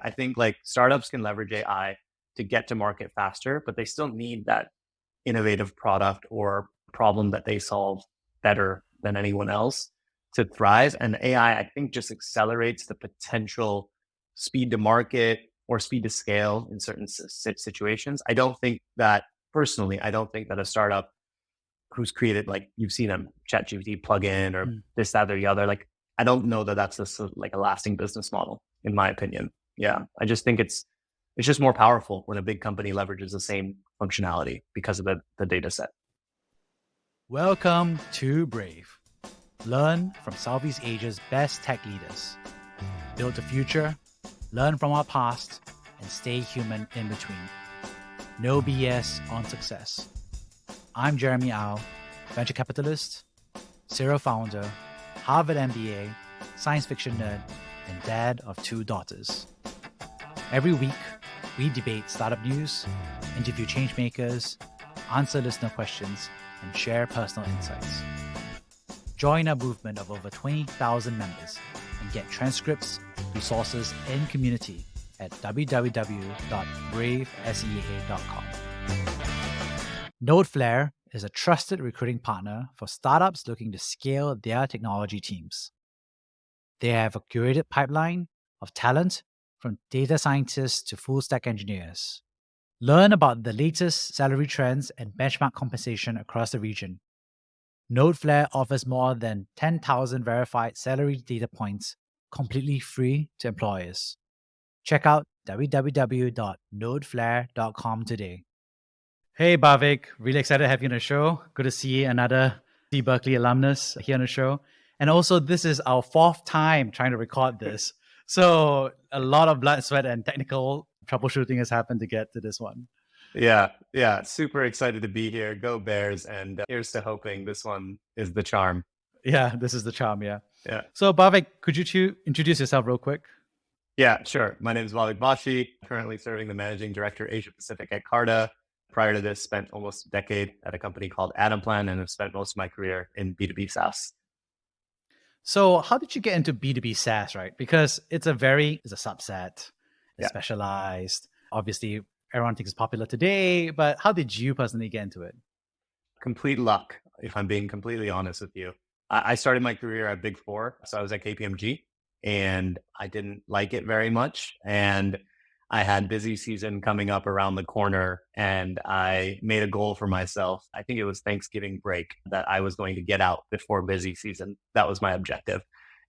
I think like startups can leverage AI to get to market faster, but they still need that innovative product or problem that they solve better than anyone else to thrive. And AI, I think, just accelerates the potential speed to market or speed to scale in certain situations. I don't think that personally, I don't think that a startup who's created, like you've seen a ChatGPT plugin or Mm. this, that, or the other, like I don't know that that's like a lasting business model, in my opinion. Yeah, I just think it's just more powerful when a big company leverages the same functionality because of the data set. Welcome to Brave. Learn from Southeast Asia's best tech leaders. Build the future, learn from our past, and stay human in between. No BS on success. I'm Jeremy Au, venture capitalist, serial founder, Harvard MBA, science fiction nerd, and dad of 2 daughters. Every week, we debate startup news, interview changemakers, answer listener questions, and share personal insights. Join our movement of over 20,000 members and get transcripts, resources, and community at www.bravesea.com. Nodeflare is a trusted recruiting partner for startups looking to scale their technology teams. They have a curated pipeline of talent from data scientists to full stack engineers. Learn about the latest salary trends and benchmark compensation across the region. Nodeflare offers more than 10,000 verified salary data points completely free to employers. Check out www.nodeflare.com today. Hey, Bhavik, really excited to have you on the show. Good to see another C Berkeley alumnus here on the show. And also, this is our 4th time trying to record this. So a lot of blood, sweat, and technical troubleshooting has happened to get to this one. Yeah, super excited to be here. Go Bears, and here's to hoping this one is the charm. Yeah, this is the charm, yeah. Yeah. So, Bhavik, could you introduce yourself real quick? Yeah, sure. My name is Bhavik Bashi, currently serving the managing director Asia Pacific at Carta. Prior to this, spent almost a decade at a company called Adamplan and have spent most of my career in B2B SaaS. So, how did you get into B2B SaaS, right? Because it's a subset, it's Yeah. specialized. Obviously, everyone thinks it's popular today, but how did you personally get into it? Complete luck, if I'm being completely honest with you. I started my career at Big Four. So I was at KPMG and I didn't like it very much. And I had busy season coming up around the corner and I made a goal for myself. I think it was Thanksgiving break that I was going to get out before busy season. That was my objective.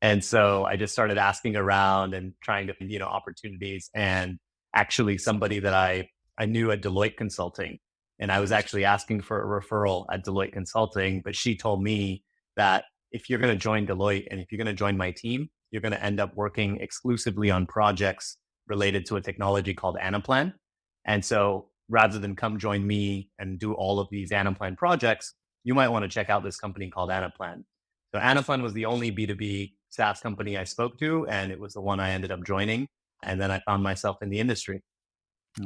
And so I just started asking around and trying to, opportunities. And actually somebody that I knew at Deloitte Consulting, and I was actually asking for a referral at Deloitte Consulting, but she told me that if you're going to join Deloitte and if you're going to join my team, you're going to end up working exclusively on projects related to a technology called Anaplan. And so rather than come join me and do all of these Anaplan projects, you might want to check out this company called Anaplan. So Anaplan was the only B2B SaaS company I spoke to, and it was the one I ended up joining. And then I found myself in the industry.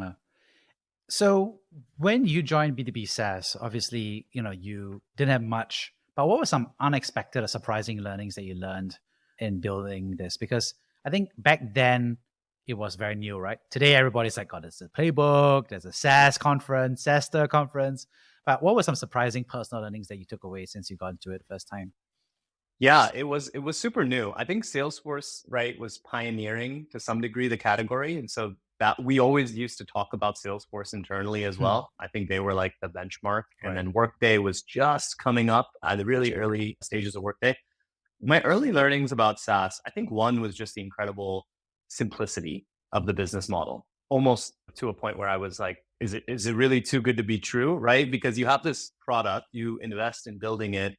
Uh, So, when you joined B2B SaaS, obviously, you didn't have much, but what were some unexpected or surprising learnings that you learned in building this? Because I think back then it was very new, right? Today, everybody's like, oh, there's a playbook, there's a SaaS conference, SaaSter conference. But what were some surprising personal learnings that you took away since you got into it the first time? Yeah, it was super new. I think Salesforce, right, was pioneering to some degree the category. And so that we always used to talk about Salesforce internally as Hmm. well. I think they were like the benchmark. And Right. then Workday was just coming up at the really early stages of Workday. My early learnings about SaaS, I think one was just the incredible simplicity of the business model, almost to a point where I was like, is it really too good to be true? Right? Because you have this product, you invest in building it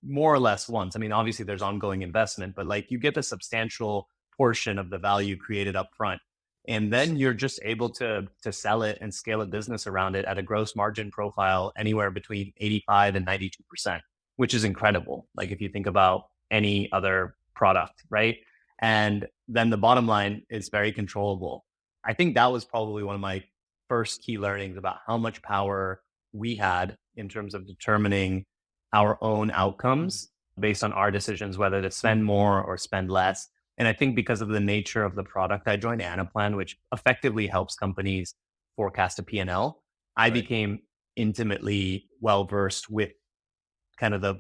more or less once. I mean, obviously there's ongoing investment, but like you get a substantial portion of the value created up front. And then you're just able to sell it and scale a business around it at a gross margin profile anywhere between 85 and 92%, which is incredible. Like if you think about any other product, right? And then the bottom line is very controllable. I think that was probably one of my first key learnings about how much power we had in terms of determining our own outcomes based on our decisions, whether to spend more or spend less. And I think because of the nature of the product, I joined Anaplan, which effectively helps companies forecast a P&L. I Right. became intimately well versed with kind of the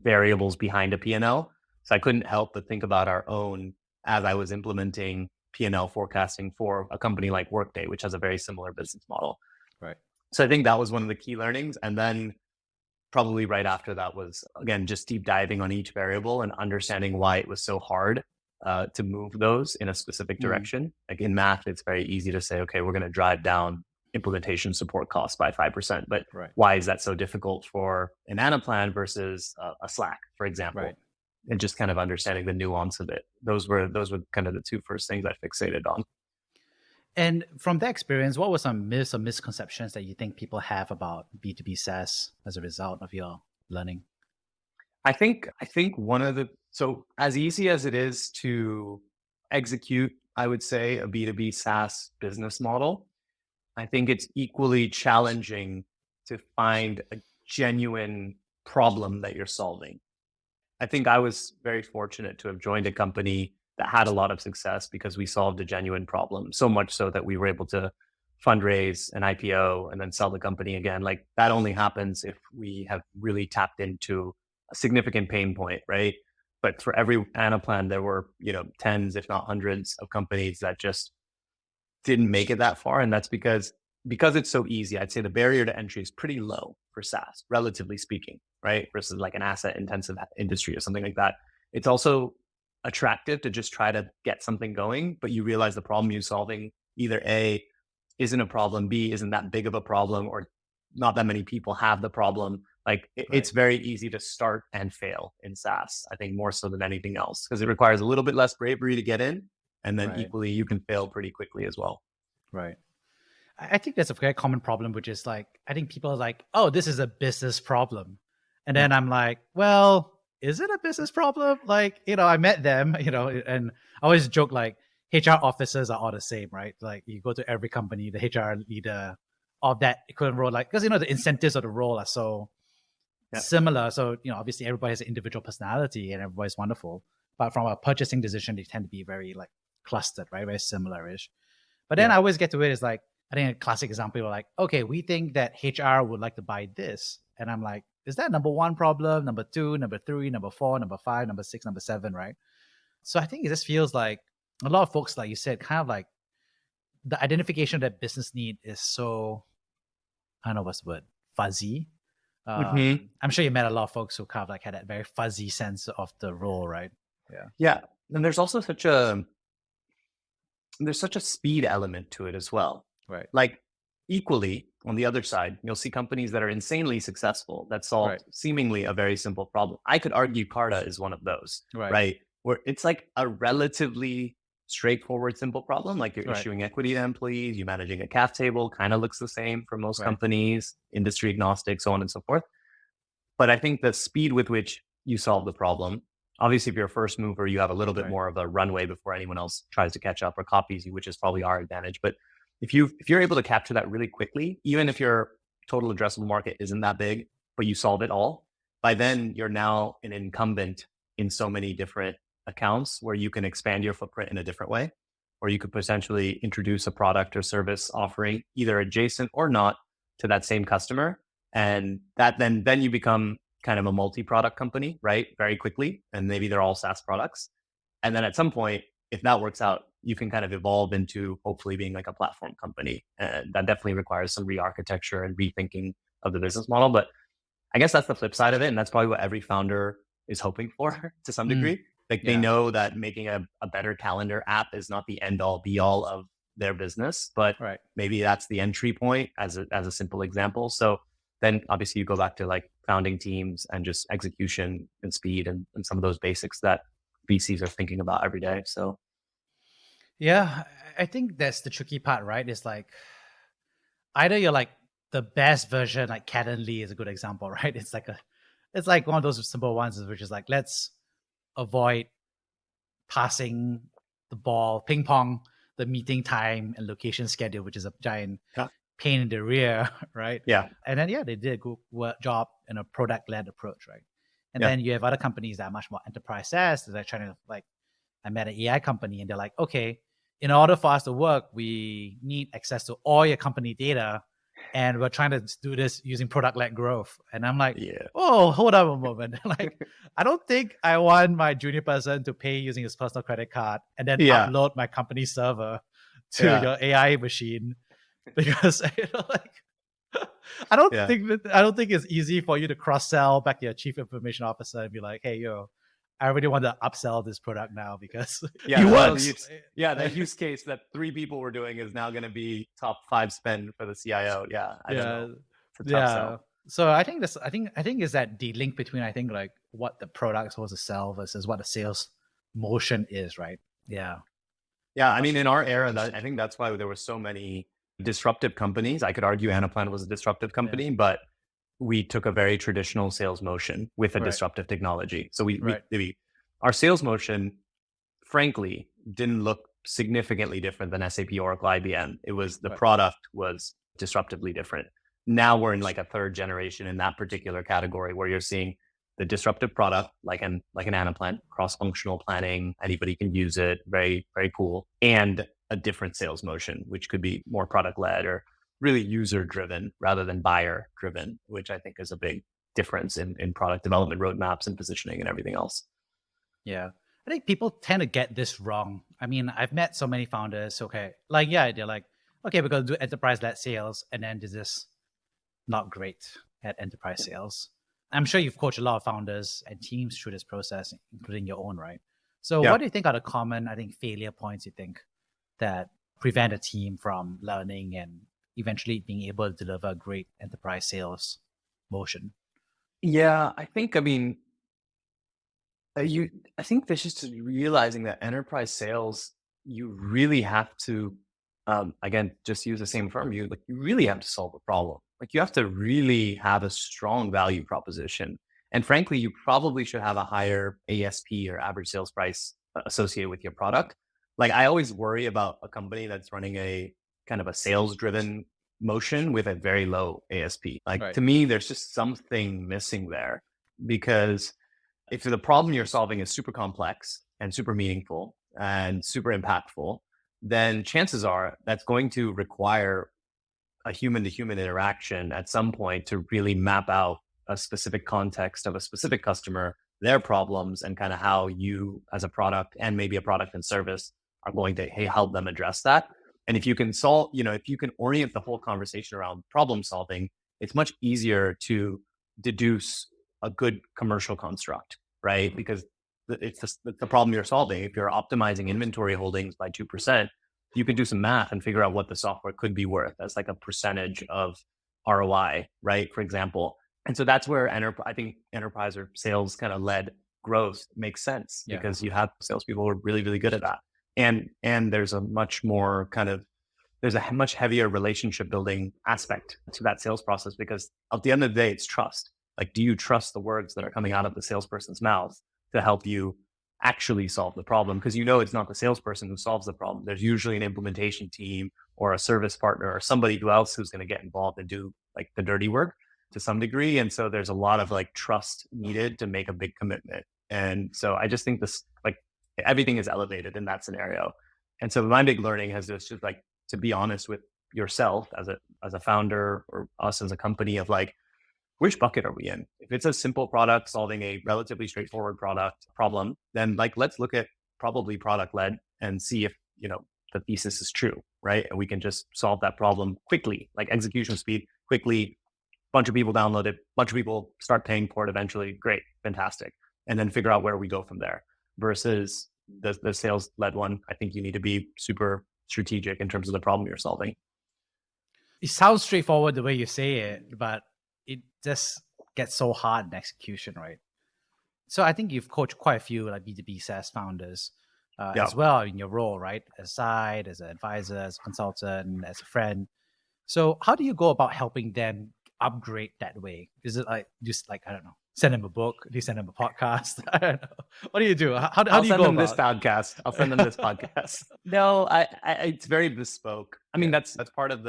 variables behind a P&L. So I couldn't help but think about our own as I was implementing P&L forecasting for a company like Workday, which has a very similar business model. Right. So I think that was one of the key learnings. And then probably right after that was, again, just deep diving on each variable and understanding why it was so hard to move those in a specific Mm. direction. Like in math, it's very easy to say, okay, we're going to drive down implementation support costs by 5%. But Right. why is that so difficult for an Anaplan versus a Slack, for example? Right. And just kind of understanding the nuance of it. Those were kind of the two first things I fixated on. And from that experience, what were some myths or misconceptions that you think people have about B2B SaaS as a result of your learning? I think one of the so as easy as it is to execute, I would say a B2B SaaS business model, I think it's equally challenging to find a genuine problem that you're solving. I think I was very fortunate to have joined a company that had a lot of success because we solved a genuine problem, so much so that we were able to fundraise an IPO and then sell the company again. Like that only happens if we have really tapped into a significant pain point, right? But for every Anaplan, there were, tens, if not hundreds of companies that just didn't make it that far. And that's because it's so easy, I'd say the barrier to entry is pretty low for SaaS, relatively speaking, right? Versus like an asset intensive industry or something like that. It's also attractive to just try to get something going, but you realize the problem you're solving either A isn't a problem, B isn't that big of a problem, or not that many people have the problem. Like Right. it's very easy to start and fail in SaaS, I think more so than anything else, because it requires a little bit less bravery to get in. And then Right. equally, you can fail pretty quickly as well. Right. I think that's a very common problem, which is like, I think people are like, oh, this is a business problem. And Yeah. then I'm like, well, is it a business problem? Like, I met them, and I always joke like HR officers are all the same, right? Like you go to every company, the HR leader of that equivalent role, like, because, the incentives of the role are so Yeah. similar. So, obviously everybody has an individual personality and everybody's wonderful. But from a purchasing decision, they tend to be very like clustered, right? Very similar-ish. But then Yeah. I always get to it is like, I think a classic example, like, okay, we think that HR would like to buy this. And I'm like, is that number one problem, number two, number three, number four, number five, number six, number seven, right? So I think it just feels like a lot of folks, like you said, kind of like the identification of that business need is so, I don't know what's the word, fuzzy. Mhm. I'm sure you met a lot of folks who kind of like had that very fuzzy sense of the role, right? Yeah. Yeah. And there's also such a speed element to it as well. Right. Like equally on the other side, you'll see companies that are insanely successful that Right. solved seemingly a very simple problem. I could argue Carta is one of those, Right. right? Where it's like a relatively straightforward, simple problem. Like you're Right. issuing equity to employees, you're managing a cap table, kind of looks the same for most Right. companies, industry agnostic, so on and so forth. But I think the speed with which you solve the problem, obviously, if you're a first mover, you have a little bit Right. more of a runway before anyone else tries to catch up or copies you, which is probably our advantage. But if you're able to capture that really quickly, even if your total addressable market isn't that big, but you solve it all, by then you're now an incumbent in so many different accounts where you can expand your footprint in a different way, or you could potentially introduce a product or service offering either adjacent or not to that same customer, and that then you become kind of a multi-product company, right? Very quickly, and maybe they're all SaaS products. And then at some point, if that works out, you can kind of evolve into hopefully being like a platform company. And that definitely requires some re-architecture and rethinking of the business model. But I guess that's the flip side of it. And that's probably what every founder is hoping for to some Mm, degree. Like they yeah. know that making a better calendar app is not the end all be all of their business, but Right. maybe that's the entry point as a simple example. So then obviously you go back to like founding teams and just execution and speed and some of those basics that VCs are thinking about every day. So Yeah. I think that's the tricky part, right? It's like either you're like the best version, like Calendly is a good example, right? It's like one of those simple ones, which is like, let's avoid passing the ball, ping pong, the meeting time and location schedule, which is a giant yeah, pain in the rear, right? yeah, And then, yeah, they did a good job in a product led approach, right? And yeah, then you have other companies that are much more enterprise SaaS that are trying to like I met an AI company and they're like, okay, in order for us to work, we need access to all your company data. And we're trying to do this using product-led growth. And I'm like, Yeah. oh, hold on a moment. Like, I don't think I want my junior person to pay using his personal credit card and then Yeah. upload my company server to Yeah. your AI machine because like I don't Yeah. think it's easy for you to cross-sell back to your chief information officer and be like, hey, yo, I really want to upsell this product now because Yeah. it That works. that use case that 3 people were doing is now going to be top 5 spend for the CIO. Yeah. I don't know. It's a tough Yeah. sell. So I think is that the link between I think like what the product supposed to sell versus what the sales motion is, right? Yeah. Yeah. I mean, in our era, I think that's why there were so many disruptive companies. I could argue Anaplan was a disruptive company, but we took a very traditional sales motion with a Right. disruptive technology. So Right. our sales motion, frankly, didn't look significantly different than SAP, Oracle, IBM. It was the Right. product was disruptively different. Now we're in like a third generation in that particular category where you're seeing the disruptive product like an Anaplan, cross-functional planning, anybody can use it, very, very cool, and a different sales motion, which could be more product-led or really user-driven rather than buyer-driven, which I think is a big difference in product development roadmaps and positioning and everything else. Yeah. I think people tend to get this wrong. I mean, I've met so many founders, okay, like, yeah, they're like, okay, we're going to do enterprise-led sales, and then this is not great at enterprise sales. I'm sure you've coached a lot of founders and teams through this process, including your own, right? So Yeah. what do you think are the common, I think, failure points you think that prevent a team from learning and eventually being able to deliver great enterprise sales motion? Yeah, I think, I mean, I think there's just realizing that enterprise sales, you really have to, again, just use the same firm. You really have to solve a problem. Like you have to really have a strong value proposition. And frankly, you probably should have a higher ASP or average sales price associated with your product. Like I always worry about a company that's running a kind of a sales driven motion with a very low ASP. Like Right. to me, there's just something missing there because if the problem you're solving is super complex and super meaningful and super impactful, then chances are that's going to require a human to human interaction at some point to really map out a specific context of a specific customer, their problems, and kind of how you as a product and maybe a product and service are going to help them address that. And if you can solve, if you can orient the whole conversation around problem solving, it's much easier to deduce a good commercial construct, right? Because it's the problem you're solving. If you're optimizing inventory holdings by 2%, you can do some math and figure out what the software could be worth as like a percentage of ROI, right? For example. And so that's where I think enterprise or sales kind of led growth makes sense because you have salespeople who are really, really good at that. And there's a much more there's a much heavier relationship building aspect to that sales process because at the end of the day, it's trust. Like, do you trust the words that are coming out of the salesperson's mouth to help you actually solve the problem? Because it's not the salesperson who solves the problem. There's usually an implementation team or a service partner or somebody else who's going to get involved and do like the dirty work to some degree. And so there's a lot of like trust needed to make a big commitment. And so I just think this like everything is elevated in that scenario. And so my big learning has just like to be honest with yourself as a founder or us as a company of like, which bucket are we in? If it's a simple product solving a relatively straightforward product problem, then like let's look at probably product led and see if the thesis is true, right? And we can just solve that problem quickly, like execution speed, quickly. Bunch of people download it, bunch of people start paying for it eventually. Great, fantastic, and then figure out where we go from there. Versus the sales led one, I think you need to be super strategic in terms of the problem you're solving. It sounds straightforward the way you say it, but it just gets so hard in execution, right? So I think you've coached quite a few like B2B SaaS founders as well in your role, right? As a side, as an advisor, as a consultant, as a friend. So how do you go about helping them upgrade that way? Is it like just like, I don't know, send them a book? Do you send them a podcast? I don't know. What do you do? How do you go about I'll send them this podcast. No, I it's very bespoke. I mean, that's part of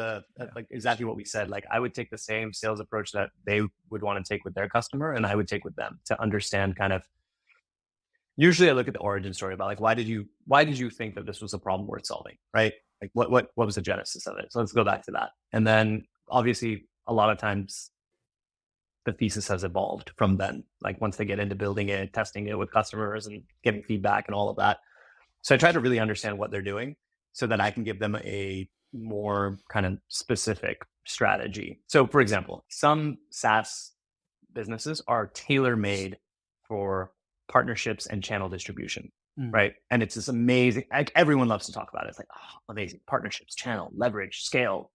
like exactly what we said. Like I would take the same sales approach that they would want to take with their customer and I would take with them to understand kind of Usually I look at the origin story about like, why did you think that this was a problem worth solving? Right. Like what was the genesis of it? So let's go back to that. And then obviously a lot of times the thesis has evolved from then, like once they get into building it, testing it with customers and getting feedback and all of that. So I try to really understand what they're doing so that I can give them a more kind of specific strategy. So for example, some SaaS businesses are tailor made for partnerships and channel distribution, Mm. right? And it's this amazing, like everyone loves to talk about it. It's like, oh, amazing partnerships, channel, leverage, scale,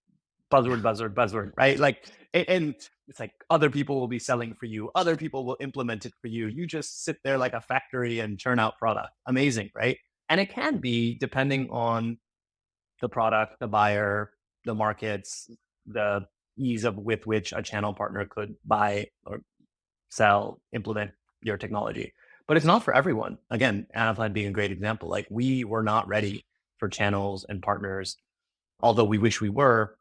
buzzword, right? Like, and it's like other people will be selling for you, other people will implement it for you. You just sit there like a factory and churn out product. Amazing, right? And it can be depending on the product, the buyer, the markets, the ease of with which a channel partner could buy or sell, implement your technology. But it's not for everyone. Again, Anaplan being a great example. Like we were not ready for channels and partners, although we wish we were,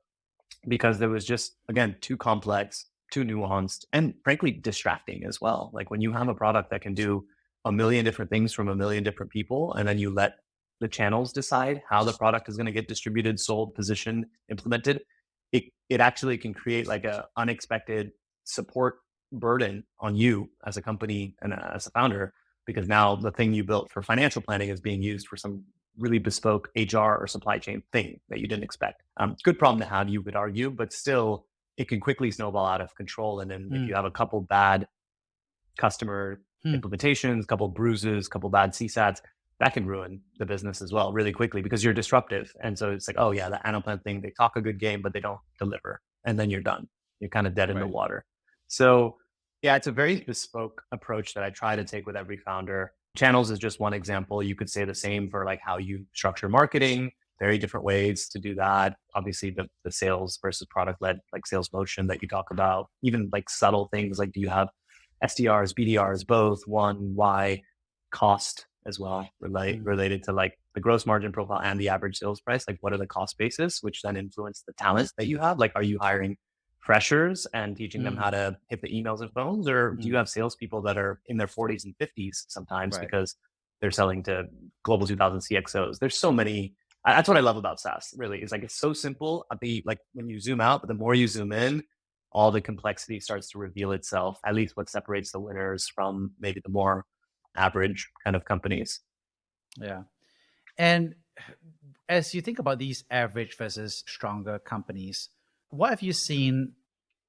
because there was just, again, too complex, too nuanced, and frankly, distracting as well. Like when you have a product that can do a million different things from a million different people, and then you let the channels decide how the product is going to get distributed, sold, positioned, implemented, it actually can create like a unexpected support burden on you as a company and as a founder, because now the thing you built for financial planning is being used for some really bespoke HR or supply chain thing that you didn't expect. Good problem to have, you could argue, but still it can quickly snowball out of control. And then if you have a couple bad customer implementations, couple bruises, couple bad CSATs, that can ruin the business as well really quickly because you're disruptive. And so it's like, oh yeah, the Anaplan thing, they talk a good game, but they don't deliver. And then you're done. You're kind of dead in the water. So yeah, it's a very bespoke approach that I try to take with every founder. Channels is just one example. You could say the same for like how you structure marketing, very different ways to do that. Obviously the sales versus product led like sales motion that you talk about, even like subtle things like do you have SDRs, BDRs, both, one, why, cost as well, related to like the gross margin profile and the average sales price. Like what are the cost basis, which then influence the talent that you have? Like, are you hiring freshers and teaching them how to hit the emails and phones, or do you have salespeople that are in their 40s and 50s sometimes because they're selling to Global 2000 CXOs? There's so many. That's what I love about SaaS. Really, is like it's so simple. Like when you zoom out, but the more you zoom in, all the complexity starts to reveal itself. At least what separates the winners from maybe the more average kind of companies. Yeah. And as you think about these average versus stronger companies, what have you seen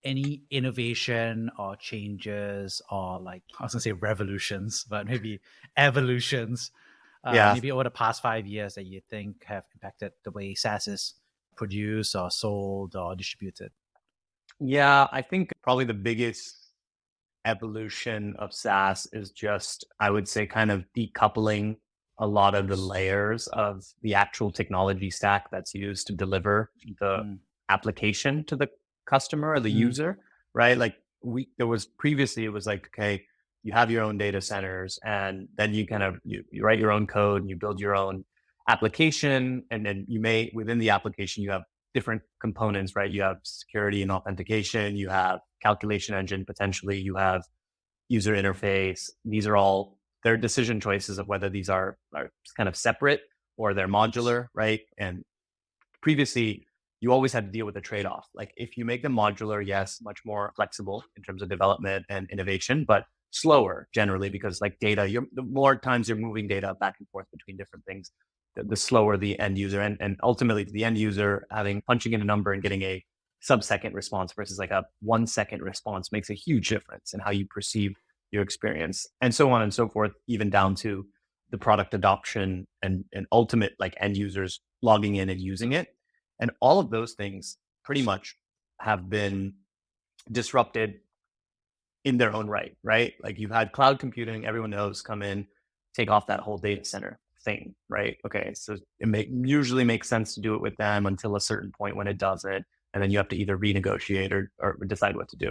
any innovation or changes or like, I was gonna say revolutions, but maybe evolutions, maybe over the past 5 years that you think have impacted the way SaaS is produced or sold or distributed? Yeah, I think probably the biggest evolution of SaaS is just, I would say, kind of decoupling a lot of the layers of the actual technology stack that's used to deliver the application to the customer or the user, right? Like there was previously, it was like, okay, you have your own data centers and then you kind of, you write your own code and you build your own application. And then you may, within the application, you have different components, right? You have security and authentication, you have calculation engine, potentially you have user interface. These are all their decision choices of whether these are kind of separate or they're modular, right? And previously, you always had to deal with a trade-off. Like if you make them modular, yes, much more flexible in terms of development and innovation, but slower generally because like data, the more times you're moving data back and forth between different things, the slower the end user and ultimately the end user punching in a number and getting a sub-second response versus like a 1 second response makes a huge difference in how you perceive your experience, and so on and so forth, even down to the product adoption and ultimate like end users logging in and using it. And all of those things pretty much have been disrupted in their own right, right? Like you've had cloud computing, everyone knows, come in, take off that whole data center thing, right? Okay, so it usually makes sense to do it with them until a certain point when it doesn't. And then you have to either renegotiate or decide what to do.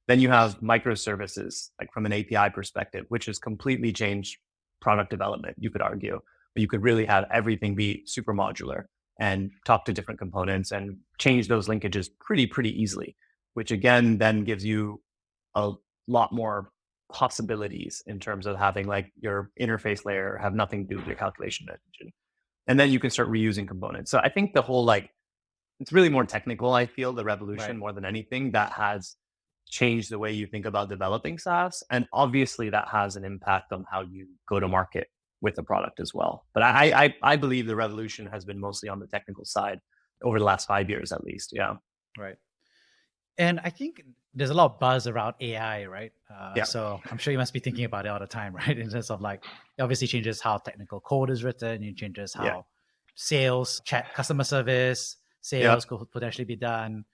Then you have microservices, like from an API perspective, which has completely changed product development, you could argue. But you could really have everything be super modular and talk to different components and change those linkages pretty easily, which again, then gives you a lot more possibilities in terms of having like your interface layer have nothing to do with your calculation engine. And then you can start reusing components. So I think the whole like, it's really more technical, I feel, the revolution Right. more than anything that has changed the way you think about developing SaaS. And obviously that has an impact on how you go to market with the product as well. But I believe the revolution has been mostly on the technical side over the last 5 years at least. Yeah. Right. And I think there's a lot of buzz around AI, right? Yeah. So I'm sure you must be thinking about it all the time, right? In terms of like, it obviously changes how technical code is written, it changes Yeah. how sales, chat, customer service, Yeah. sales could potentially be done.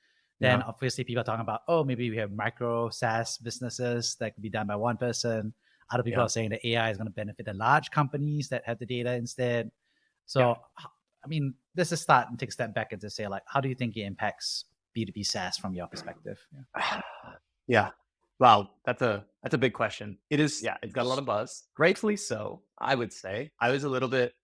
Then Yeah. obviously people are talking about, oh, maybe we have micro SaaS businesses that could be done by one person. Other people Yeah. are saying that AI is going to benefit the large companies that have the data instead. So, Yeah. I mean, let's just start and take a step back and to say, like, how do you think it impacts B2B SaaS from your perspective? Yeah. Yeah. Wow, that's a big question. It is, yeah, it's got a lot of buzz. Gratefully so, I would say. I was a little bit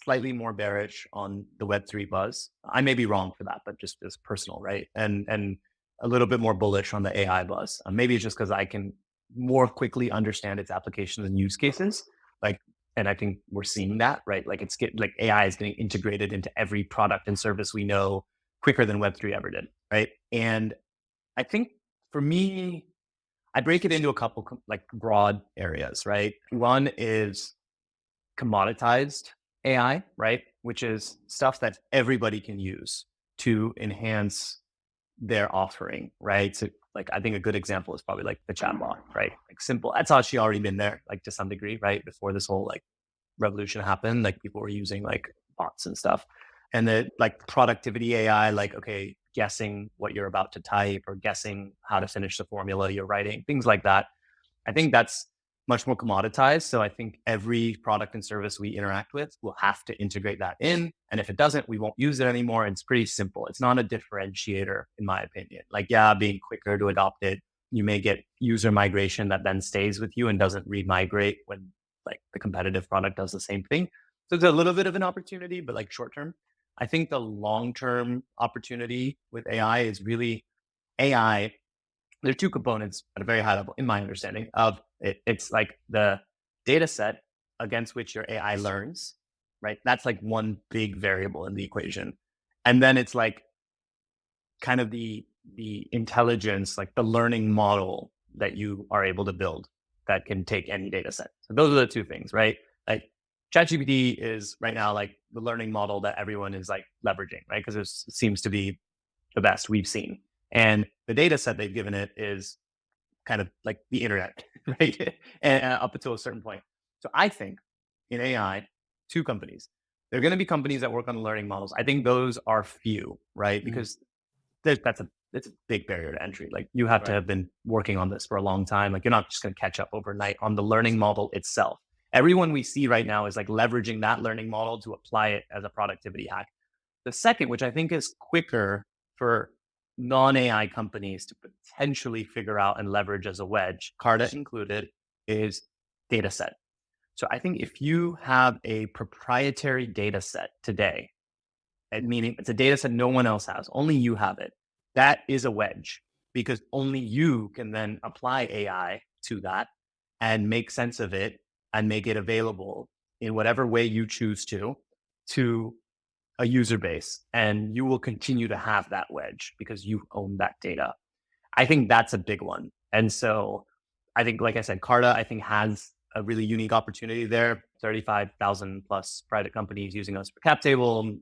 slightly more bearish on the Web3 buzz. I may be wrong for that, but just as personal, right? And a little bit more bullish on the AI buzz. Maybe it's just because I can more quickly understand its applications and use cases. Like, and I think we're seeing that, right? Like like AI is getting integrated into every product and service we know quicker than Web3 ever did, right? And I think for me, I break it into a couple like broad areas, right? One is commoditized AI, right? Which is stuff that everybody can use to enhance their offering, right? So like I think a good example is probably like the chatbot, right? Like simple. That's actually already been there, like to some degree, right? Before this whole like revolution happened, like people were using like bots and stuff. And the like productivity AI, like, okay, guessing what you're about to type or guessing how to finish the formula you're writing, things like that. I think that's much more commoditized. So I think every product and service we interact with will have to integrate that in. And if it doesn't, we won't use it anymore. And it's pretty simple. It's not a differentiator, in my opinion. Like, yeah, being quicker to adopt it, you may get user migration that then stays with you and doesn't re-migrate when like the competitive product does the same thing. So it's a little bit of an opportunity, but like short term. I think the long term opportunity with AI is really AI. There are two components at a very high level, in my understanding of it. It's like the data set against which your AI learns, right? That's like one big variable in the equation. And then it's like kind of the intelligence, like the learning model that you are able to build that can take any data set. So those are the two things, right? Like ChatGPT is right now like the learning model that everyone is like leveraging, right? Because it seems to be the best we've seen. And the data set they've given it is kind of like the internet, right? And up until a certain point. So I think in AI, two companies, there are going to be companies that work on learning models. I think those are few, right? Because that's it's a big barrier to entry. Like you have to Right. have been working on this for a long time. Like you're not just going to catch up overnight on the learning model itself. Everyone we see right now is like leveraging that learning model to apply it as a productivity hack. The second, which I think is quicker for non-AI companies to potentially figure out and leverage as a wedge, Carta included, is data set. So I think if you have a proprietary data set today, and meaning it's a data set no one else has, only you have it, that is a wedge because only you can then apply AI to that and make sense of it and make it available in whatever way you choose to a user base. And you will continue to have that wedge because you own that data. I think that's a big one. And so I think, like I said, Carta, I think has a really unique opportunity there. 35,000 plus private companies using us for cap table,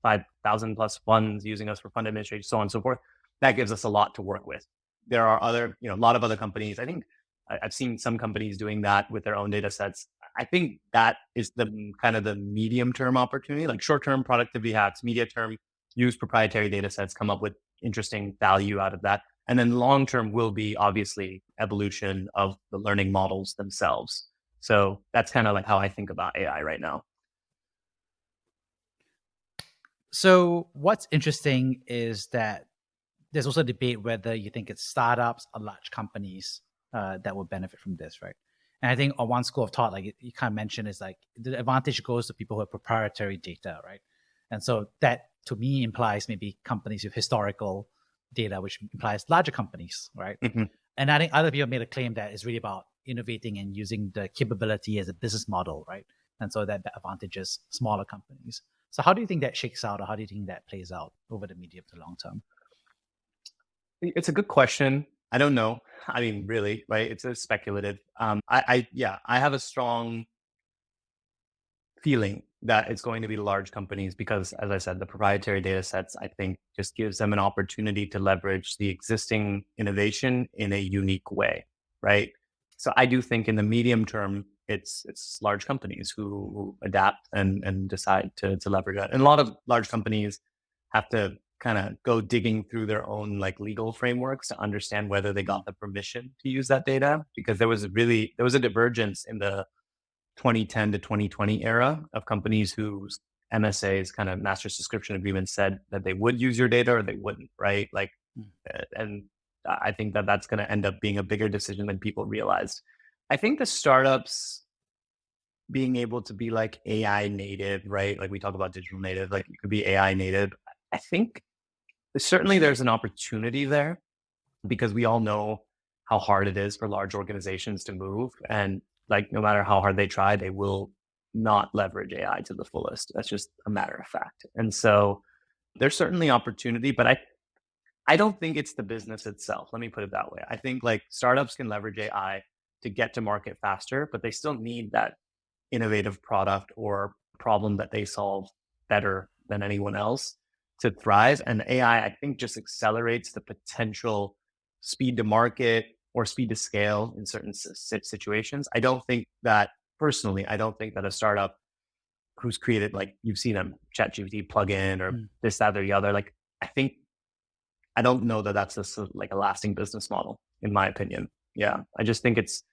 5,000 plus funds using us for fund administration, so on and so forth. That gives us a lot to work with. There are other, a lot of other companies. I think I've seen some companies doing that with their own data sets. I think that is the kind of the medium term opportunity, like short term productivity hacks, media term, use proprietary data sets, come up with interesting value out of that. And then long term will be obviously evolution of the learning models themselves. So that's kind of like how I think about AI right now. So what's interesting is that there's also a debate whether you think it's startups or large companies that will benefit from this, right? And I think on one school of thought, like you kind of mentioned, is like the advantage goes to people who have proprietary data, right? And so that to me implies maybe companies with historical data, which implies larger companies, right? Mhm. And I think other people made a claim that it's really about innovating and using the capability as a business model, right? And so that advantages smaller companies. So how do you think that shakes out, or how do you think that plays out over the medium to long term? It's a good question. I don't know. I mean, really, right? It's a speculative. Yeah, I have a strong feeling that it's going to be large companies because, as I said, the proprietary data sets, I think, just gives them an opportunity to leverage the existing innovation in a unique way, right? So I do think in the medium term, it's large companies who adapt and decide to leverage that. And a lot of large companies have to kind of go digging through their own like legal frameworks to understand whether they got the permission to use that data, because there was a divergence in the 2010 to 2020 era of companies whose MSAs, kind of master subscription agreements, said that they would use your data or they wouldn't, right? Like, and I think that that's going to end up being a bigger decision than people realized. I think the startups being able to be like AI native, right? Like we talk about digital native, like you could be AI native. I think certainly there's an opportunity there because we all know how hard it is for large organizations to move. And like, no matter how hard they try, they will not leverage AI to the fullest. That's just a matter of fact. And so there's certainly opportunity, but I don't think it's the business itself. Let me put it that way. I think like startups can leverage AI to get to market faster, but they still need that innovative product or problem that they solve better than anyone else to thrive. And AI, I think, just accelerates the potential speed to market or speed to scale in certain situations. I don't think that a startup who's created, like you've seen them ChatGPT plugin or this, that, or the other, like I don't know that that's like a lasting business model, in my opinion. Yeah, I just think it's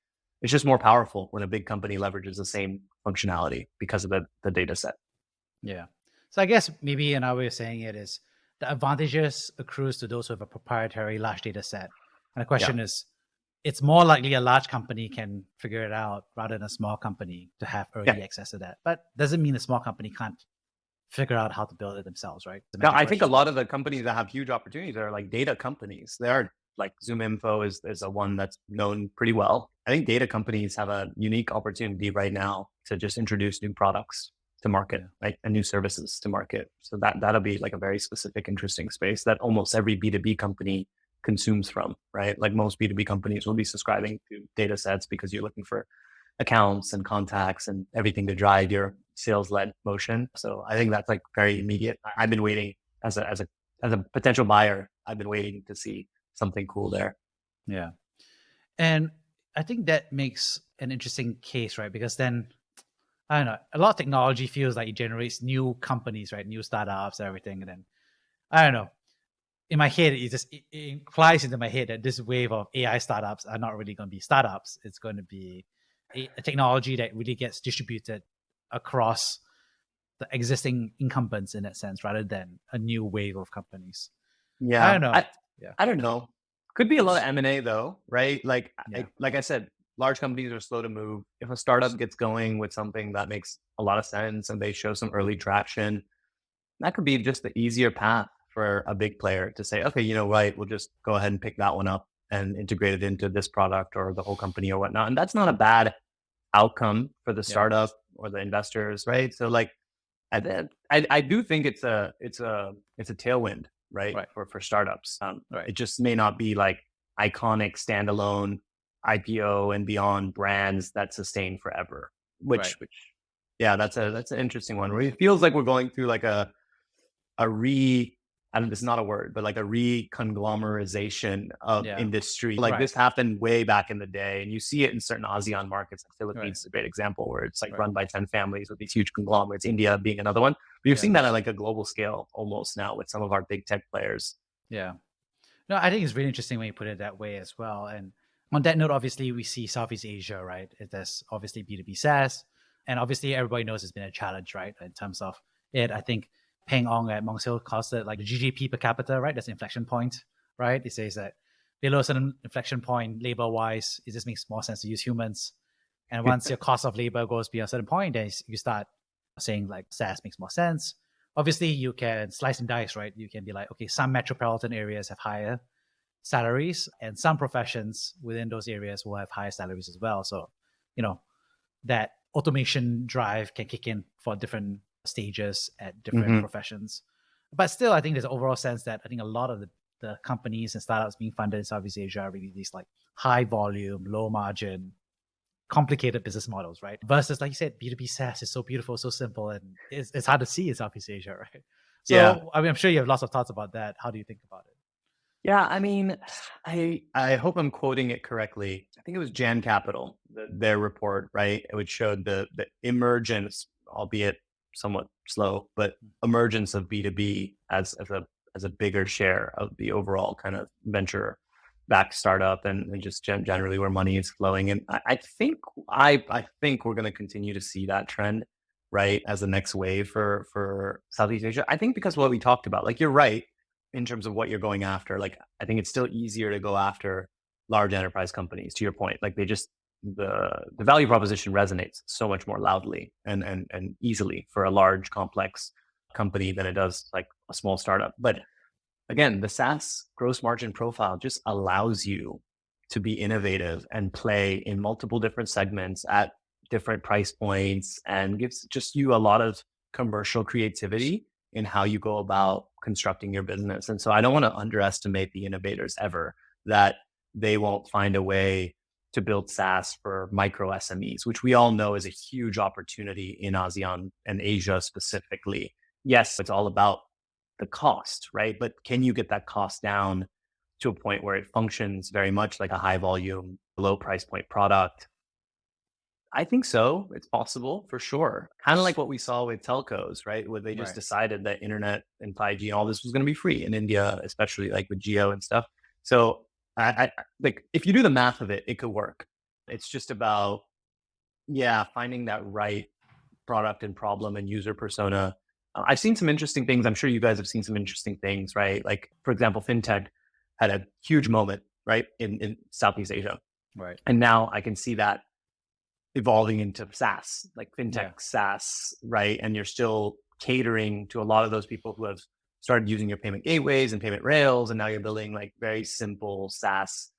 just more powerful when a big company leverages the same functionality because of the data set. Yeah. So I guess maybe another way of saying it is the advantages accrues to those with a proprietary large data set. And the question is, it's more likely a large company can figure it out rather than a small company to have early access to that. But doesn't mean a small company can't figure out how to build it themselves, right? No, I think a lot of the companies that have huge opportunities are like data companies. They are like ZoomInfo is a one that's known pretty well. I think data companies have a unique opportunity right now to just introduce new products to market, like, and new services to market. So that'll be like a very specific, interesting space that almost every B2B company consumes from, right? Like most B2B companies will be subscribing to data sets because you're looking for accounts and contacts and everything to drive your sales-led motion. So I think that's like very immediate. I've been waiting as a potential buyer. I've been waiting to see something cool there. Yeah. And I think that makes an interesting case, right? Because then, I don't know, a lot of technology feels like it generates new companies, right? New startups and everything. And then, I don't know, in my head, it implies into my head that this wave of AI startups are not really going to be startups. It's going to be a technology that really gets distributed across the existing incumbents in that sense, rather than a new wave of companies. Yeah, I don't know. I don't know. Could be a lot of M&A though, right? Like, like I said, large companies are slow to move. If a startup gets going with something that makes a lot of sense and they show some early traction, that could be just the easier path for a big player to say, okay, you know, right, we'll just go ahead and pick that one up and integrate it into this product or the whole company or whatnot. And that's not a bad outcome for the startup or the investors, right? So like, I do think it's a tailwind, right? For startups. It just may not be like iconic standalone IPO and beyond brands that sustain forever. Which yeah, that's an interesting one. Where it feels like we're going through like it's not a word, but like a reconglomerization of industry. Like this happened way back in the day, and you see it in certain ASEAN markets. Like Philippines is a great example where it's like run by 10 families with these huge conglomerates. India being another one. But you've seen that at like a global scale almost now with some of our big tech players. Yeah. No, I think it's really interesting when you put it that way as well. And on that note, obviously we see Southeast Asia, right? There's obviously B2B SaaS, and obviously everybody knows it's been a challenge, right? In terms of it, I think Peng Ong at Monks Hill calls it like the GDP per capita, right? That's an inflection point, right? It says that below a certain inflection point, labor-wise, it just makes more sense to use humans. And once your cost of labor goes beyond a certain point, then you start saying like SaaS makes more sense. Obviously, you can slice and dice, right? You can be like, okay, some metropolitan areas have higher salaries, and some professions within those areas will have higher salaries as well. So, that automation drive can kick in for different stages at different Hmm. professions. But still, I think there's an overall sense that I think a lot of the companies and startups being funded in Southeast Asia are really these like high volume, low margin, complicated business models, right? Versus, like you said, B2B SaaS is so beautiful, so simple, and it's hard to see in Southeast Asia, right? Yeah. So, I mean, I'm sure you have lots of thoughts about that. How do you think about it? Yeah, I mean, I hope I'm quoting it correctly. I think it was Jan Capital, their report, right? Which showed the emergence, albeit somewhat slow, but emergence of B2B as a bigger share of the overall kind of venture backed startup and just generally where money is flowing. And I think we're going to continue to see that trend, right, as the next wave for Southeast Asia. I think because what we talked about, like you're right in terms of what you're going after. Like, I think it's still easier to go after large enterprise companies, to your point. Like the value proposition resonates so much more loudly and easily for a large, complex company than it does like a small startup. But again, the SaaS gross margin profile just allows you to be innovative and play in multiple different segments at different price points and gives just you a lot of commercial creativity in how you go about constructing your business. And so I don't want to underestimate the innovators ever, that they won't find a way to build SaaS for micro SMEs, which we all know is a huge opportunity in ASEAN and Asia specifically. Yes, it's all about the cost, right? But can you get that cost down to a point where it functions very much like a high volume, low price point product? I think so. It's possible for sure. Kind of like what we saw with telcos, right? Where they just Right. decided that internet and 5G and all this was going to be free in India, especially like with Geo and stuff. So I like if you do the math of it, it could work. It's just about, yeah, finding that right product and problem and user persona. I've seen some interesting things. I'm sure you guys have seen some interesting things, right? Like, for example, fintech had a huge moment, right, in Southeast Asia. Right. And now I can see that evolving into SaaS, like fintech Yeah. SaaS, right? And you're still catering to a lot of those people who have started using your payment gateways and payment rails. And now you're building like very simple SaaS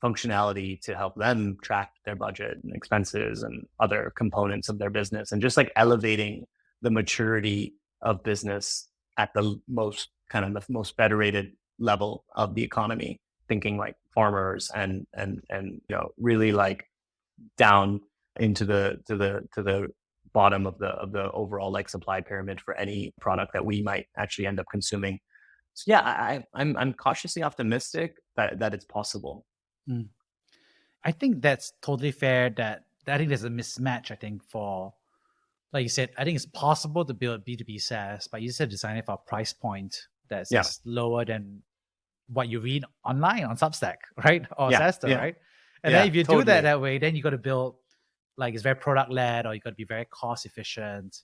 functionality to help them track their budget and expenses and other components of their business and just like elevating the maturity of business at the most kind of the most federated level of the economy, thinking like farmers and really like down into the bottom of the overall like supply pyramid for any product that we might actually end up consuming. So yeah, I'm cautiously optimistic that it's possible. Mm. I think that's totally fair. That I think there's a mismatch. I think for, like you said, I think it's possible to build B2B SaaS, but you just have to design it for a price point that's Yeah, just lower than what you read online on Substack, right? Or yeah, SaaStr, yeah, right? And then yeah, if you do totally. that way, then you got to build, like, it's very product led, or you got to be very cost efficient.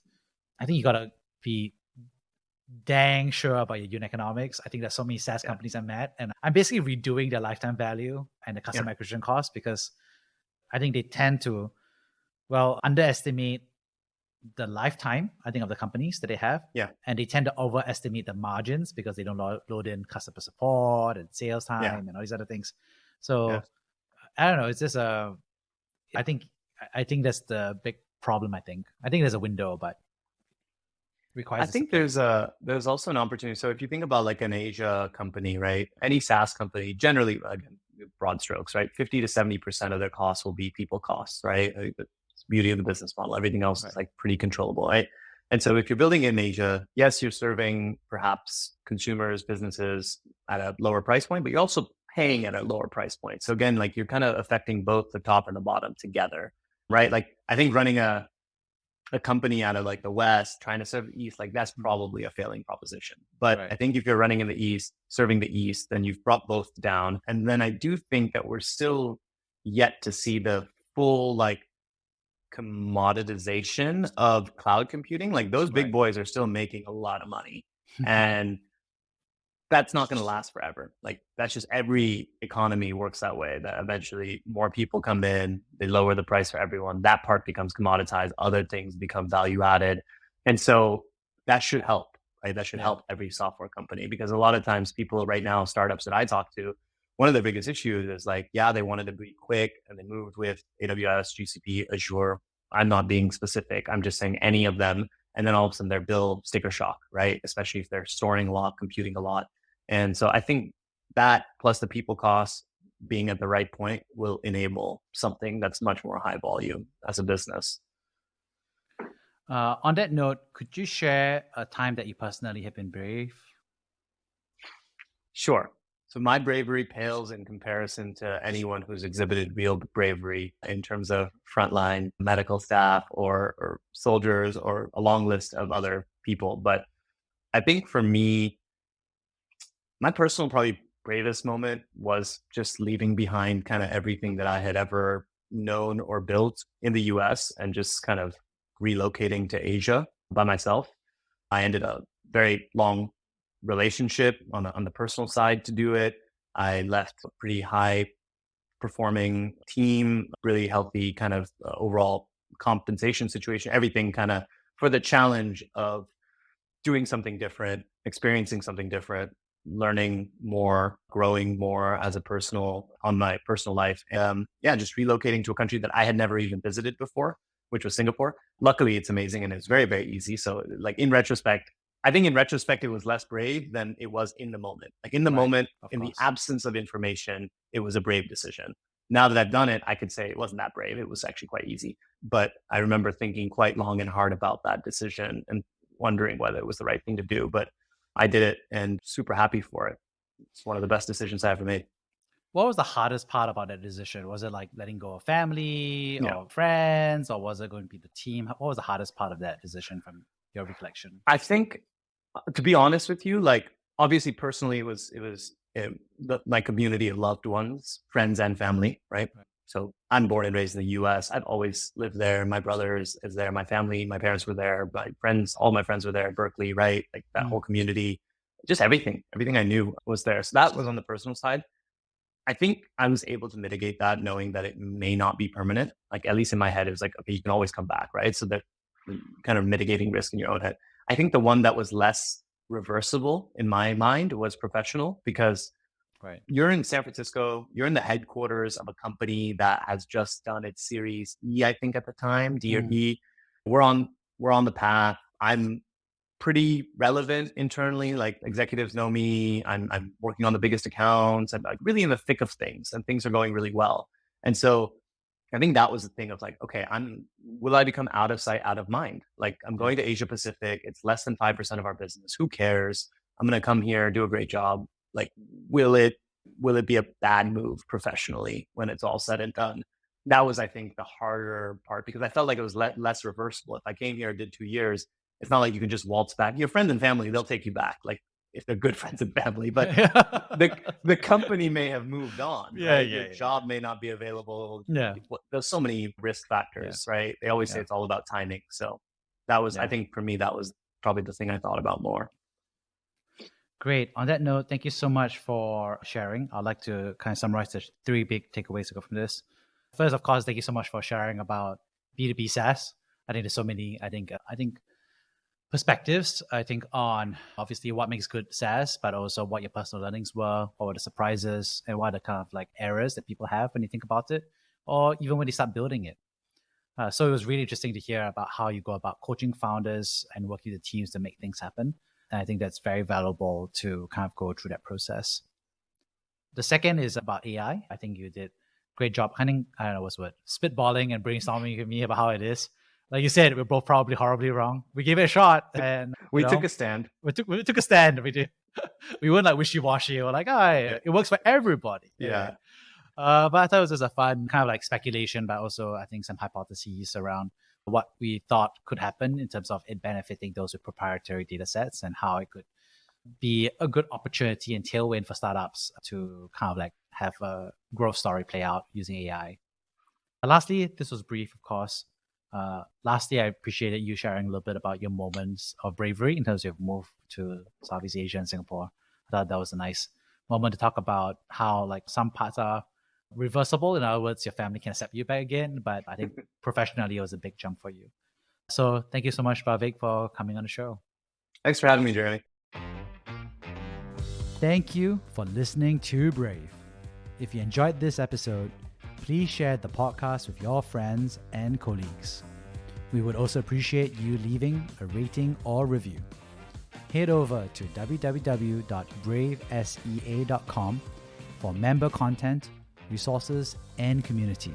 I think you got to be dang sure about your unit economics. I think there's so many SaaS Yeah, companies I'm mad, and I'm basically redoing their lifetime value and the yeah, customer acquisition cost, because I think they tend to, well, underestimate the lifetime, I think, of the companies that they have. yeah, And they tend to overestimate the margins because they don't load in customer support and sales yeah, time and all these other things. yeah. So I don't know. It's just I think, I think that's the big problem. I think there's a window, but I requires think discipline. there's also an opportunity. So if you think about like an Asia company, right? Any SaaS company, generally, again, broad strokes, right? 50 to 70% of their costs will be people costs, right? The beauty of the business model. Everything else Right. is like pretty controllable, right? And so if you're building in Asia, yes, you're serving perhaps consumers, businesses at a lower price point, but you're also paying at a lower price point. So again, like you're kind of affecting both the top and the bottom together, right? Like I think running a company out of like the West trying to serve the East, like that's Mm. probably a failing proposition. But Right. I think if you're running in the East, serving the East, then you've brought both down. And then I do think that we're still yet to see the full like commoditization of cloud computing. Like those big Right. boys are still making a lot of money. And that's not going to last forever. Like that's just every economy works that way. That eventually more people come in, they lower the price for everyone. That part becomes commoditized. Other things become value added, and so that should help. Right, that should Yeah. help every software company because a lot of times people right now, startups that I talk to, one of the biggest issues is like, yeah, they wanted to be quick and they moved with AWS, GCP, Azure. I'm not being specific. I'm just saying any of them. And then all of a sudden their bill sticker shock, right? Especially if they're storing a lot, computing a lot. And so I think that plus the people costs being at the right point will enable something that's much more high volume as a business. On that note, could you share a time that you personally have been brave? Sure. So my bravery pales in comparison to anyone who's exhibited real bravery in terms of frontline medical staff or soldiers or a long list of other people. But I think for me, my personal probably bravest moment was just leaving behind kind of everything that I had ever known or built in the US and just kind of relocating to Asia by myself. I ended a very long relationship on the personal side to do it. I left a pretty high performing team, really healthy kind of overall compensation situation, everything kind of for the challenge of doing something different, experiencing something different, learning more, growing more as a personal on my personal life. Yeah, just relocating to a country that I had never even visited before, which was Singapore. Luckily, it's amazing and it's very, very easy. So, like in retrospect, I think in retrospect it was less brave than it was in the moment. Like in the Right, moment, of in the course. absence of information, it was a brave decision. Now that I've done it, I could say it wasn't that brave. It was actually quite easy. But I remember thinking quite long and hard about that decision and wondering whether it was the right thing to do. But I did it and super happy for it. It's one of the best decisions I ever made. What was the hardest part about that decision? Was it like letting go of family Yeah. or friends, or was it going to be the team? What was the hardest part of that decision from your recollection? I think, to be honest with you, like obviously personally, my community of loved ones, friends, and family, right? Right. So I'm born and raised in the U.S. I've always lived there. My brother is there. My family, my parents were there. My friends, all my friends were there. Berkeley, right? Like that Mm, whole community, just everything I knew was there. So that was on the personal side. I think I was able to mitigate that, knowing that it may not be permanent. Like at least in my head, it was like, okay, you can always come back, right? So that kind of mitigating risk in your own head. I think the one that was less reversible in my mind was professional because right. you're in San Francisco, you're in the headquarters of a company that has just done its Series E, I think at the time, D or Mm, E. We're on the path. I'm pretty relevant internally. Like executives know me. I'm working on the biggest accounts. I'm like really in the thick of things, and things are going really well. And so I think that was the thing of like, okay, will I become out of sight, out of mind? Like I'm yeah. going to Asia Pacific. It's less than 5% of our business. Who cares? I'm gonna come here, do a great job. Like, will it will it be a bad move professionally when it's all said and done? That was, I think, the harder part because I felt like it was less reversible. If I came here and did 2 years, it's not like you can just waltz back. Your friends and family, they'll take you back, like if they're good friends and family. But the company may have moved on, Yeah, right? yeah, Your yeah, job may not be available. yeah, There's so many risk yeah, factors, right? They always say yeah, it's all about timing. So that was, I yeah. think, for me, that was probably the thing I thought about more. Great. On that note, thank you so much for sharing. I'd like to kind of summarize the three big takeaways to go from this. First, of course, thank you so much for sharing about B2B SaaS. I think there's so many, I think perspectives, I think, on obviously what makes good SaaS, but also what your personal learnings were, what were the surprises, and what are the kind of like errors that people have when you think about it, or even when they start building it. So it was really interesting to hear about how you go about coaching founders and working with teams to make things happen. And I think that's very valuable to kind of go through that process. The second is about AI. I think you did great job kind of, I don't know what's the word, spitballing and brainstorming with me about how it is. Like you said, we're both probably horribly wrong. We gave it a shot and We took a stand. we took a stand. We did. We weren't like wishy-washy. We're like, oh, Yeah. it works for everybody. Yeah. But I thought it was just a fun kind of like speculation, but also I think some hypotheses around what we thought could happen in terms of it benefiting those with proprietary data sets and how it could be a good opportunity and tailwind for startups to kind of like have a growth story play out using AI. Lastly, this was brief, of course. Lastly, I appreciated you sharing a little bit about your moments of bravery in terms of your move to Southeast Asia and Singapore. I thought that was a nice moment to talk about how like some parts are reversible. In other words, your family can accept you back again. But I think professionally, it was a big jump for you. So thank you so much, Bhavik, for coming on the show. Thanks for having me, Jeremy. Thank you for listening to Brave. If you enjoyed this episode, please share the podcast with your friends and colleagues. We would also appreciate you leaving a rating or review. Head over to www.bravesea.com for member content, resources, and community.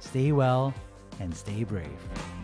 Stay well and stay brave.